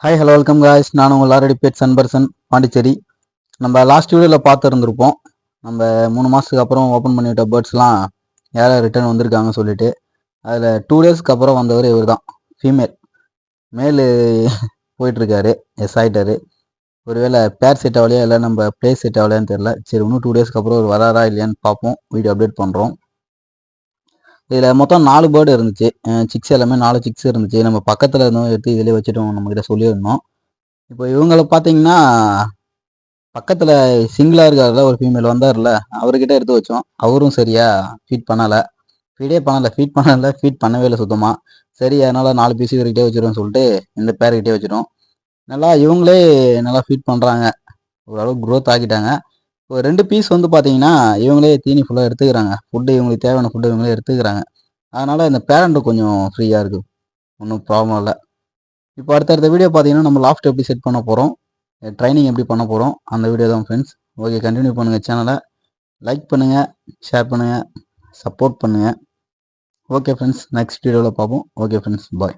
Hi hello welcome guys. நான் உங்கள் already bad சன்பர்சன் Pondicherry. நம்ம லாஸ்ட் வீடியோவில் பார்த்துருந்துருப்போம். நம்ம 3 மாதத்துக்கு அப்புறம் ஓப்பன் பண்ணிவிட்ட பேர்ட்ஸ்லாம் யார் ரிட்டர்ன் வந்திருக்காங்கன்னு சொல்லிட்டு. அதில் 2 டேஸ்க்கு அப்புறம் வந்தவர் இவர் தான். ஃபீமேல். மேலு போயிட்டுருக்காரு. எஸ் ஆகிட்டாரு. ஒருவேளை பேர் செட் ஆகலையா இல்லை நம்ம ப்ளே செட் ஆகலையான்னு தெரில. சரி, இன்னும் 2 டேஸ்க்கு அப்புறம் ஒரு வராரா இல்லையான்னு பார்ப்போம். வீடியோ அப்டேட் பண்ணுறோம். இதில் மொத்தம் 4 பேர்டு இருந்துச்சு. சிக்ஸ் எல்லாமே 4 சிக்ஸ் இருந்துச்சு. நம்ம பக்கத்தில் இருந்தோம் எடுத்து இதிலே வச்சுட்டோம், நம்மக்கிட்ட சொல்லியிருந்தோம். இப்போ இவங்களை பார்த்தீங்கன்னா பக்கத்தில் சிங்கிளாக இருக்கார்ல, ஒரு ஃபீமேல் வந்தார்ல, அவர்கிட்ட எடுத்து வச்சோம். அவரும் சரியா ஃபீட் பண்ணலை. ஃபீட் பண்ணவே இல்லை சுத்தமாக. சரி, அதனால் 4 பீஸ் இவர்கிட்டே வச்சிருவோம்னு சொல்லிட்டு இந்த பேர்கிட்டே வச்சிட்டோம். இவங்களே நல்லா ஃபீட் பண்ணுறாங்க. ஓரளவுக்கு க்ரோத் ஆக்கிட்டாங்க. ஒரு 2 பீஸ் வந்து பார்த்தீங்கன்னா இவங்களே தீனி ஃபுல்லாக எடுத்துக்கிறாங்க. ஃபுட்டு இவங்களுக்கு தேவையான ஃபுட்டு இவங்களே எடுத்துக்கிறாங்க. அதனால் இந்த பேரண்ட்டு கொஞ்சம் ஃப்ரீயாக இருக்குது. ஒன்றும் ப்ராப்ளம் இல்லை. இப்போ அடுத்தடுத்த வீடியோ பார்த்தீங்கன்னா நம்ம லாஃப்ட் எப்படி செட் பண்ண போகிறோம், ட்ரைனிங் எப்படி பண்ண போகிறோம், அந்த வீடியோ தான் ஃப்ரெண்ட்ஸ். ஓகே, கண்டினியூ பண்ணுங்கள். சேனலை லைக் பண்ணுங்கள், ஷேர் பண்ணுங்கள், சப்போர்ட் பண்ணுங்கள். ஓகே ஃப்ரெண்ட்ஸ், நெக்ஸ்ட் வீடியோவில் பார்ப்போம். ஓகே ஃப்ரெண்ட்ஸ், பாய்.